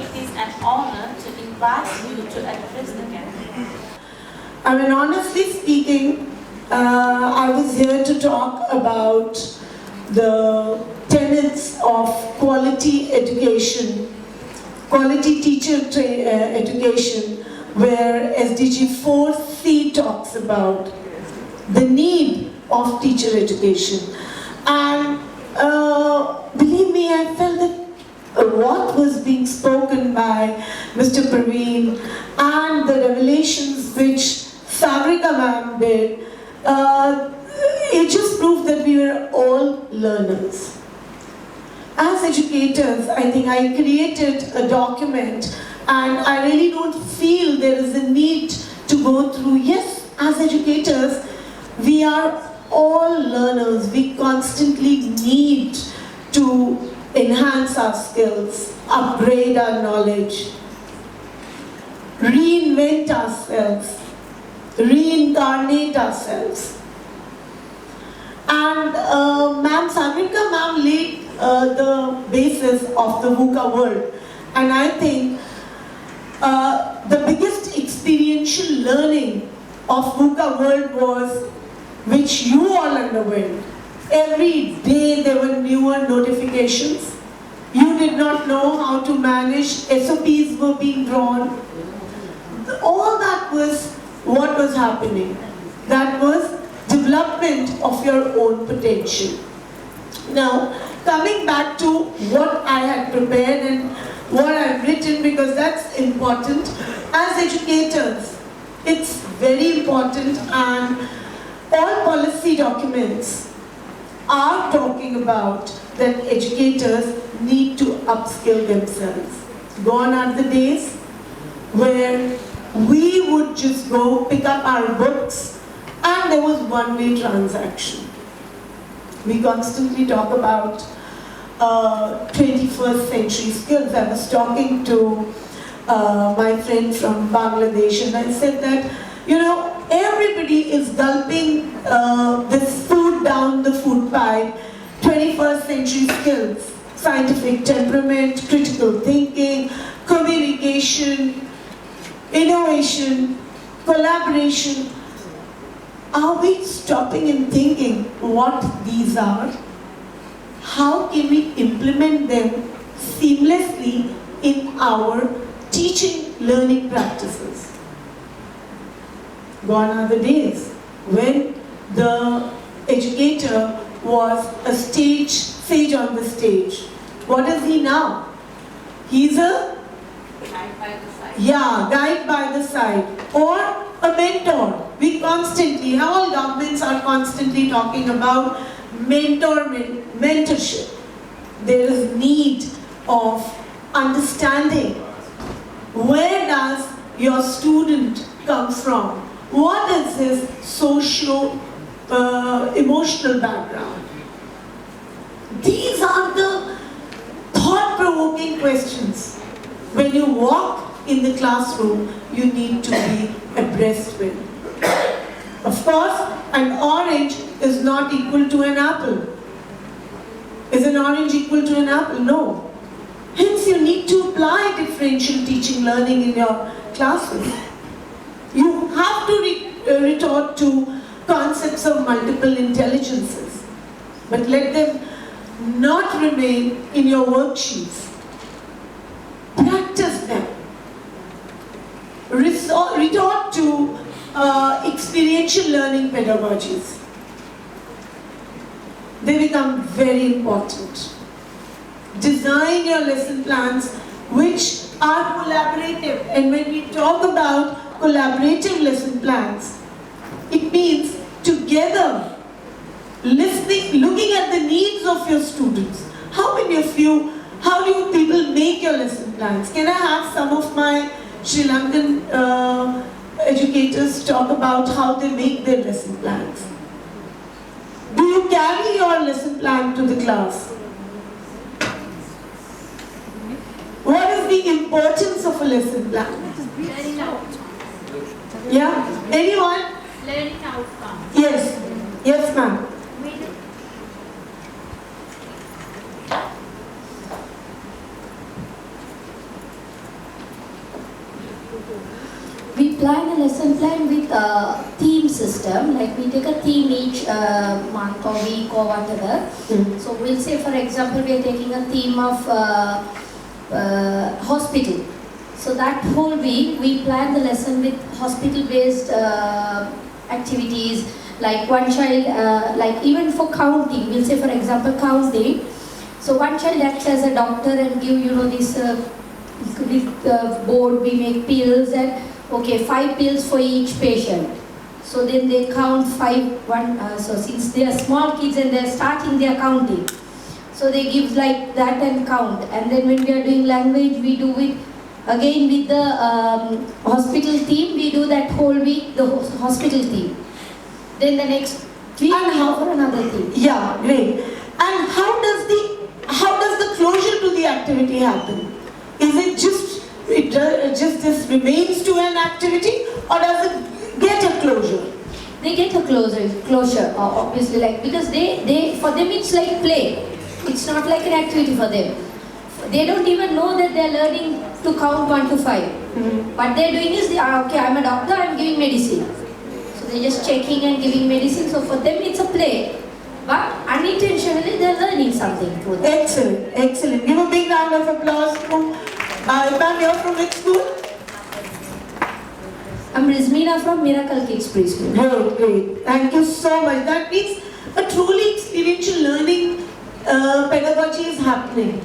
it is an honor to invite you to address the gathering. I mean, honestly speaking, I was here to talk about the tenets of quality education, quality teacher education, where SDG 4C talks about the need of teacher education. And believe me, I felt that what was being spoken by Mr. Praveen and the revelations which Sagrika ma'am did, it just proved that we were all learners. As educators, I think I created a document and I really don't feel there is a need to go through. Yes, as educators, we are all learners. We constantly need to enhance our skills, upgrade our knowledge, reinvent ourselves, reincarnate ourselves. And Ma'am Sagrika ma'am laid the basis of the VUCA world. And I think the biggest experiential learning of VUCA world was, which you all underwent. Every day there were newer notifications. You did not know how to manage, SOPs were being drawn. All that was what was happening. That was development of your own potential. Now, coming back to what I had prepared and what I've written, because that's important. As educators, it's very important, and all policy documents are talking about that educators need to upskill themselves. Gone are the days where we would just go pick up our books and there was one-way transaction. We constantly talk about 21st century skills. I was talking to my friend from Bangladesh and I said that, you know, everybody is gulping this food down the food pipe. 21st century skills, scientific temperament, critical thinking, communication, innovation, collaboration. Are we stopping and thinking what these are? How can we implement them seamlessly in our teaching learning practices? Gone are the days when the educator was a sage on the stage. What is he now? He's a Guide by the side. Yeah, guide by the side, or a mentor. We constantly, all governments are constantly talking about mentorship. There is need of understanding where does your student come from? What is his socio-emotional background? These are the thought-provoking questions. When you walk in the classroom, you need to be abreast with. Of course, an orange is not equal to an apple. Is an orange equal to an apple? No. Hence, you need to apply differential teaching learning in your classroom. You have to retort to concepts of multiple intelligences, but let them not remain in your worksheets. Practice them. Retort to experiential learning pedagogies. They become very important. Design your lesson plans which are collaborative. And when we talk about collaborative lesson plans, it means together, listening, looking at the needs of your students. How do you people make your lesson plans? Can I have some of my Sri Lankan educators talk about how they make their lesson plans? Do you carry your lesson plan to the class? What is the importance of a lesson plan? Learning outcomes. Yeah? Anyone? Learning outcomes. Yes. Yes, ma'am. We plan a lesson plan with a theme system, like we take a theme each month or week or whatever. So we'll say, for example, we are taking a theme of hospital. So that whole week we plan the lesson with hospital-based activities, like one child, like even for counting, we'll say for example counting. So one child acts as a doctor and give, you know, this board, we make pills and okay, 5 pills for each patient. So then they count 5, so since they are small kids and they are starting their counting. So they give like that and count. And then when we are doing language, we do it again with the hospital theme, we do that whole week, the hospital theme. Then the next week we go for another theme. Yeah, great. And how does the closure to the activity happen? Is it just this remains to an activity, or does it get a closure? They get a closure, obviously, like because they for them it's like play. It's not like an activity for them. They don't even know that they're learning to count 1 to 5. What they're doing is, okay, I'm a doctor, I'm giving medicine. So they're just checking and giving medicine. So for them it's a play. But unintentionally they're learning something through that. Excellent, excellent. Give a big round of applause to Ma'am, you're from which school? I'm Rizmina from Miracle Kids Preschool. Great, great. Thank you so much. That means a truly experiential learning pedagogy is happening.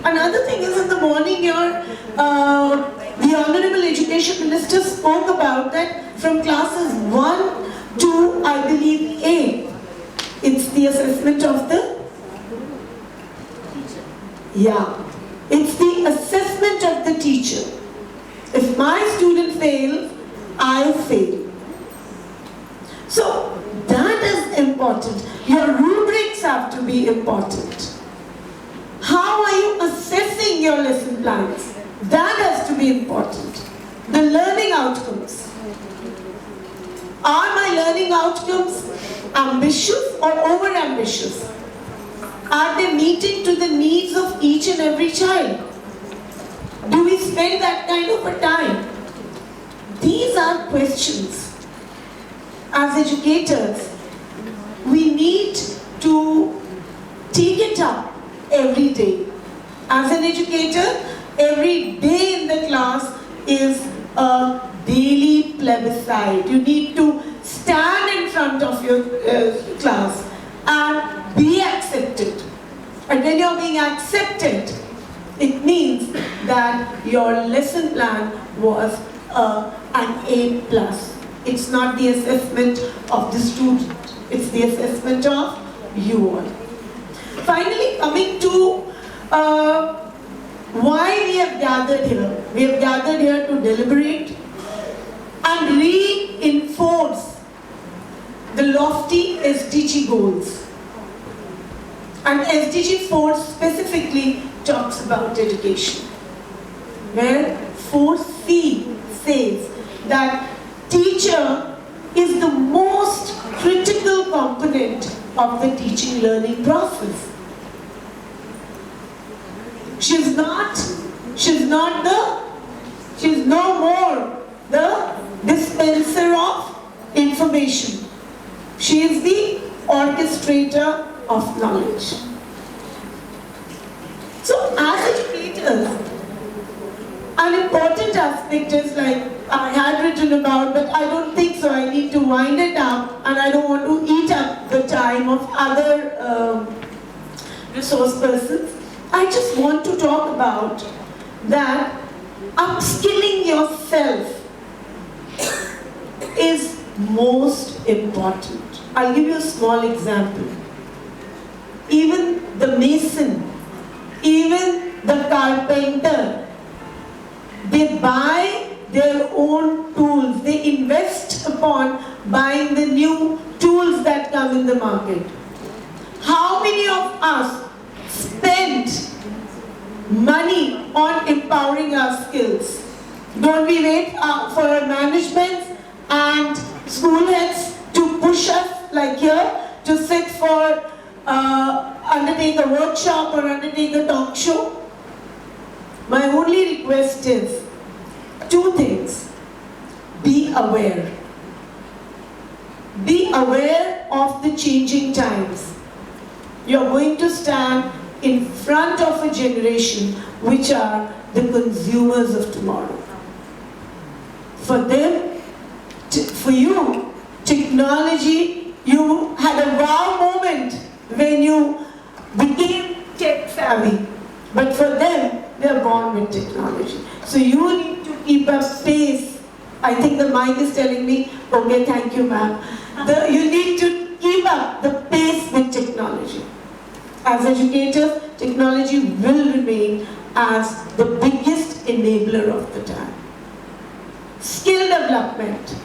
Another thing is, in the morning here, the Honorable Education Minister spoke about that from classes 1 to, I believe, 8. It's the assessment of the... Yeah. It's the assessment of the teacher. If my student fails, I fail. So that is important. Your rubrics have to be important. How are you assessing your lesson plans? That has to be important. The learning outcomes. Are my learning outcomes ambitious or over-ambitious? Are they meeting to the needs of each and every child? Do we spend that kind of a time? These are questions. As educators, we need to take it up every day. As an educator, every day in the class is a daily plebiscite. You need to stand in front of your class and be accepted. And when you're being accepted, it means that your lesson plan was an A+. It's not the assessment of the student, it's the assessment of you all. Finally, coming to why we have gathered here. We have gathered here to deliberate and reinforce the lofty SDG goals. And SDG 4 specifically talks about education, where 4C says that teacher is the most critical component of the teaching learning process. She's no more the dispenser of information. She is the orchestrator of knowledge. So as educators, an important aspect is, like I had written about, but I don't think so, I need to wind it up, and I don't want to eat up the time of other resource persons. I just want to talk about that upskilling yourself is most important. I'll give you a small example. Even the mason, even the carpenter, they buy their own tools. They invest upon buying the new tools that come in the market. How many of us spend money on empowering our skills? Don't we wait for our management and school heads to push us, like here, to sit for undertake a workshop or undertake a talk show? My only request is two things. Be aware. Be aware of the changing times. You're going to stand in front of a generation which are the consumers of tomorrow. For them, for you, technology, you had a wow moment when you became tech savvy. But for them, they're born with technology. So you need to keep up pace. I think the mic is telling me, okay, thank you, ma'am. You need to keep up the pace with technology. As educators, technology will remain as the biggest enabler of the time. Skill development.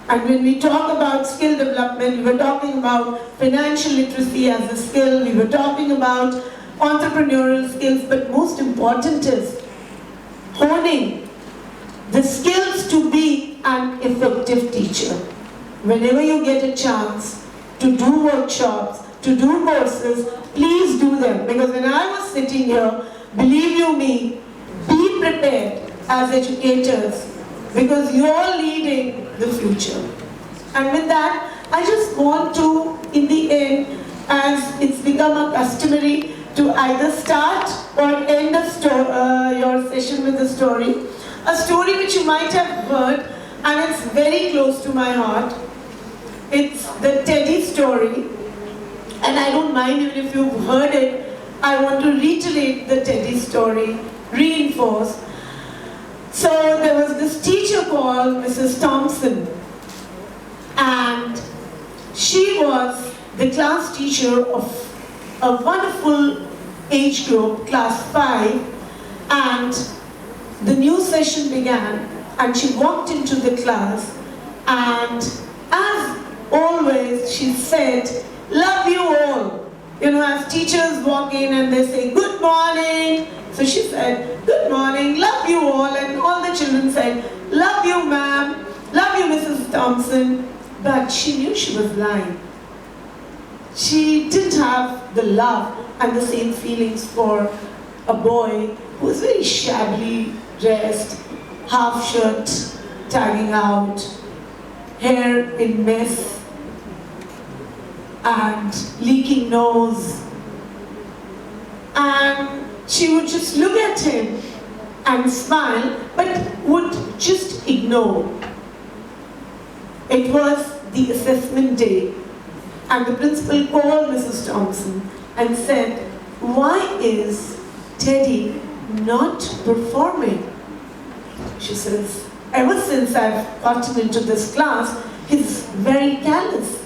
And when we talk about skill development, we were talking about financial literacy as a skill, we were talking about entrepreneurial skills, but most important is honing the skills to be an effective teacher. Whenever you get a chance to do workshops, to do courses, please do them. Because when I was sitting here, believe you me, be prepared as educators, because you're leading the future. And with that, I just want to, in the end, as it's become a customary, to either start or end your session with a story. A story which you might have heard, and it's very close to my heart. It's the Teddy story. And I don't mind even if you've heard it, I want to reiterate the Teddy story, reinforce. So there was this teacher called Mrs. Thompson, and she was the class teacher of a wonderful age group, class 5, and the new session began, and she walked into the class, and as always she said, "Love you all." You know, as teachers walk in and they say, "Good morning." So she said, "Good morning, love you all." And all the children said, "Love you, ma'am, love you, Mrs. Thompson." But she knew she was lying. She didn't have the love and the same feelings for a boy who was very shabbily dressed, half shirt tagging out, hair in mess, and leaking nose. And she would just look at him and smile, but would just ignore. It was the assessment day, and the principal called Mrs. Thompson and said, "Why is Teddy not performing?" She says, "Ever since I've gotten into this class, he's very callous.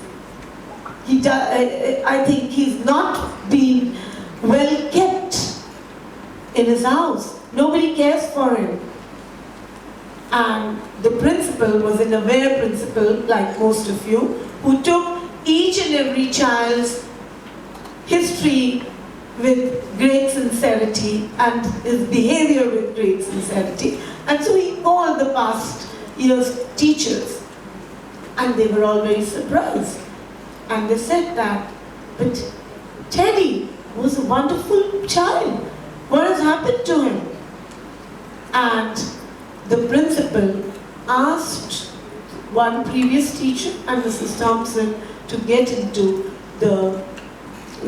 I think he's not been well kept in his house. Nobody cares for him." And the principal was an aware principal, like most of you, who took each and every child's history with great sincerity and his behavior with great sincerity. And so he called the past year's teachers, and they were all very surprised. And they said that, "But Teddy was a wonderful child. What has happened to him?" And the principal asked one previous teacher and Mrs. Thompson to get into the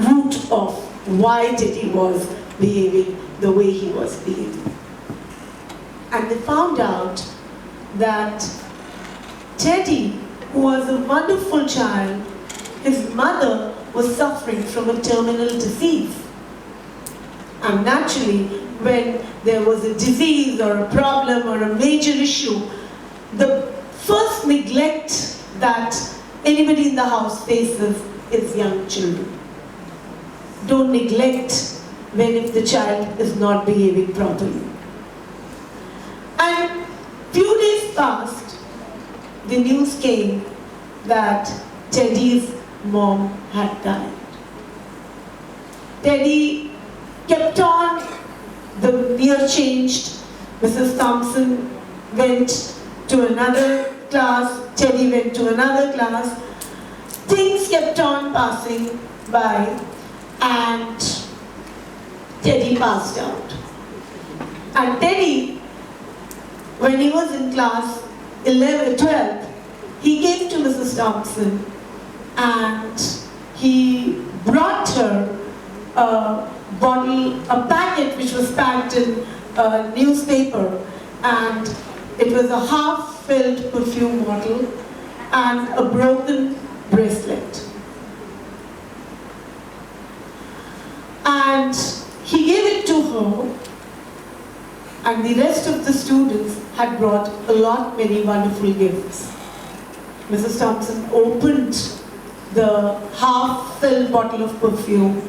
root of why Teddy was behaving the way he was behaving. And they found out that Teddy, who was a wonderful child, his mother was suffering from a terminal disease. And naturally, when there was a disease or a problem or a major issue, the first neglect that anybody in the house faces is young children. Don't neglect when if the child is not behaving properly. And few days passed, the news came that Teddy's mom had died. Teddy kept on, the year changed, Mrs. Thompson went to another class, Teddy went to another class. Things kept on passing by, and Teddy passed out. And Teddy when he was in class 12th, he came to Mrs. Thompson and he brought her a packet which was packed in a newspaper, and it was a half-filled perfume bottle and a broken bracelet. And he gave it to her, and the rest of the students had brought many wonderful gifts. Mrs. Thompson opened the half-filled bottle of perfume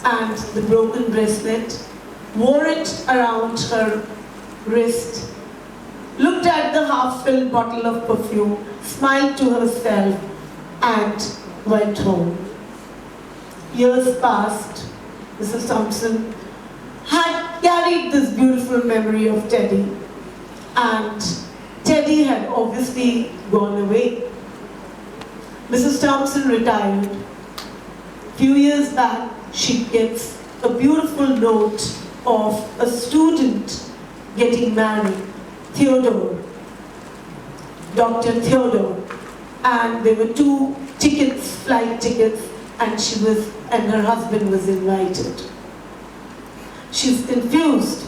and the broken bracelet, wore it around her wrist, looked at the half-filled bottle of perfume, smiled to herself, and went home. Years passed. Mrs. Thompson had carried this beautiful memory of Teddy, and Teddy had obviously gone away. Mrs. Thompson retired. Few years back, she gets a beautiful note of a student getting married, Theodore, Dr. Theodore, and there were 2 tickets, flight tickets, and her husband was invited. She's confused,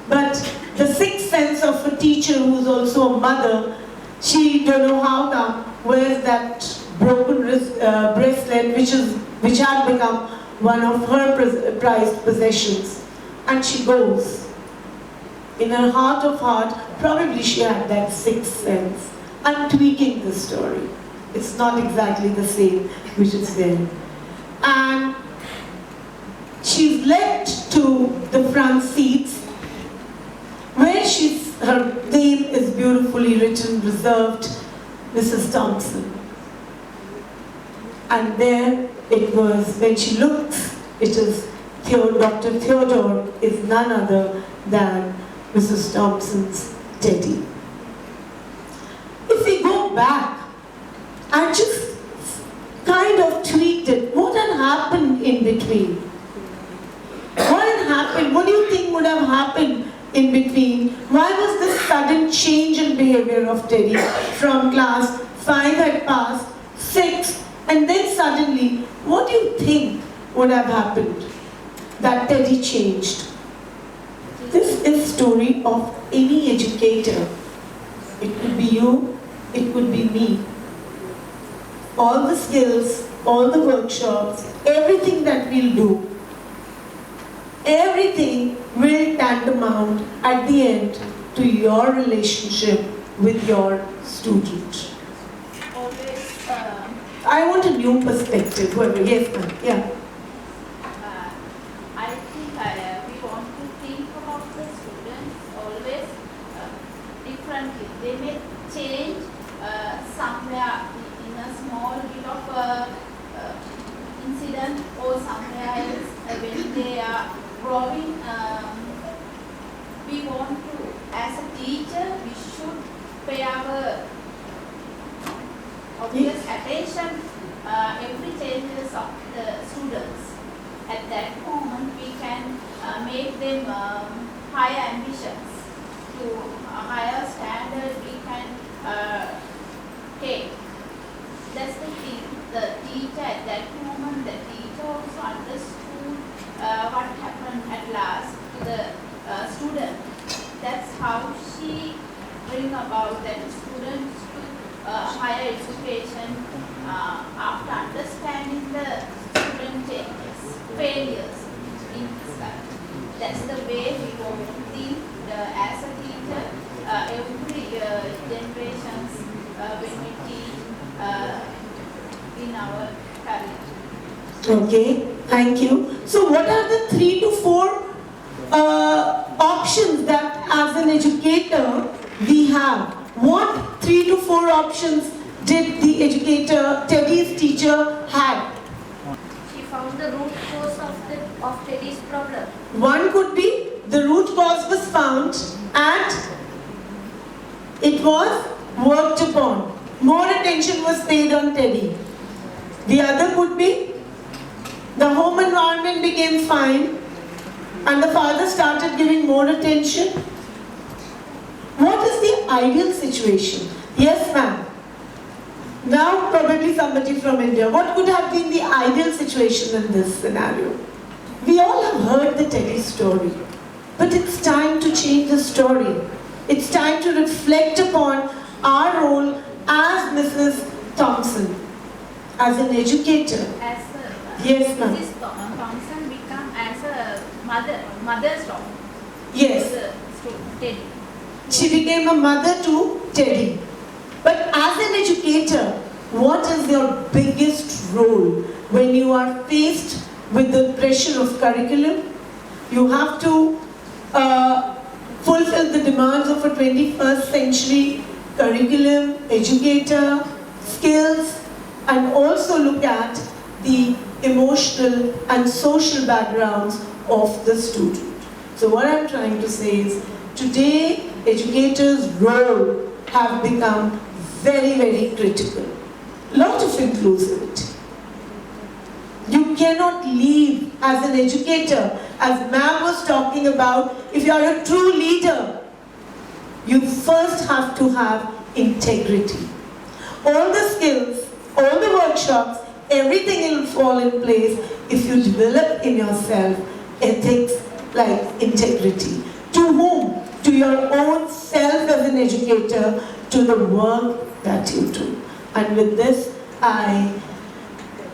but the sixth sense of a teacher who's also a mother, she don't know how come, wears that broken bracelet which had become one of her prized possessions, and she goes. In her heart of heart, probably she had that sixth sense. I'm tweaking the story. It's not exactly the same which is there. And she's led to the front seats where her name is beautifully written, reserved, Mrs. Thompson. And there it was, when she looks, it is Dr. Theodore is none other than Mrs. Thompson's Teddy. If we go back, I just kind of tweaked it. What had happened in between? What had happened? What do you think would have happened in between? Why was this sudden change in behavior of Teddy from class 5 had passed, 6, and then suddenly, what do you think would have happened that Teddy changed? This is story of any educator. It could be you, it could be me. All the skills, all the workshops, everything that we'll do, everything will tantamount at the end to your relationship with your student. Always, I want a new perspective. Whoever, yes, ma'am. Yeah. I think we want to think about the students always differently. They may change somewhere in a small bit of incident or somewhere else when they are growing. We want to, as a teacher, we should pay our obvious attention every changes of the students. At that moment, we can make them higher ambitions, to a higher standard we can take. That's the thing. The teacher at that moment, the teacher also understood what happened at last to the student. That's how she bring about that students to higher education after understanding the student changes, failures in his life. That's the way we want to think as a teacher. Every generations when we teach in our career. Okay, thank you. So what are the 3 to 4 options that as an educator we have? What 3 to 4 options did the educator, Teddy's teacher, had? She found the root cause of Teddy's problem. One could be the root cause was found and it was worked upon. More attention was paid on Teddy. The other could be the home environment became fine and the father started giving more attention. ideal situation? Yes, ma'am. Now probably somebody from India. What could have been the ideal situation in this scenario? We all have heard the Teddy story, but it's time to change the story. It's time to reflect upon our role as Mrs. Thompson, as an educator. As Yes, ma'am. Mrs. Thompson become as a mother's dog. Yes. To Teddy. She became a mother to Teddy. But as an educator, what is your biggest role when you are faced with the pressure of curriculum? You have to fulfill the demands of a 21st century curriculum, educator, skills, and also look at the emotional and social backgrounds of the student. So what I'm trying to say is, today educators' role have become very, very critical. Lot of inclusivity. You cannot leave as an educator, as ma'am was talking about, if you are a true leader, you first have to have integrity. All the skills, all the workshops, everything will fall in place if you develop in yourself ethics like integrity. To whom? To your own self as an educator, to the work that you do. And with this, I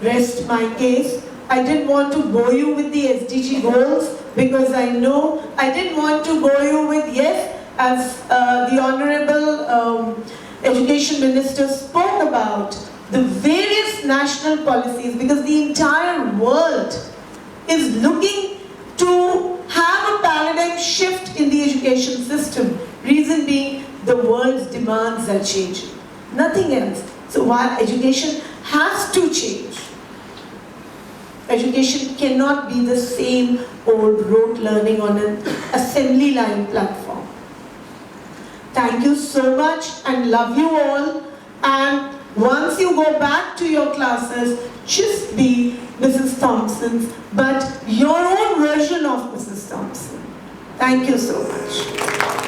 rest my case. I didn't want to bore you with the SDG goals because I know I didn't want to bore you with, yes, as the Honorable Education Minister spoke about, the various national policies, because the entire world is looking to have a paradigm shift in the education system. Reason being, the world's demands are changing. Nothing else. So while education has to change, education cannot be the same old rote learning on an assembly line platform. Thank you so much and love you all. And once you go back to your classes, just be Mrs. Thompson's, but your own version of Mrs. Thompson. Thank you so much.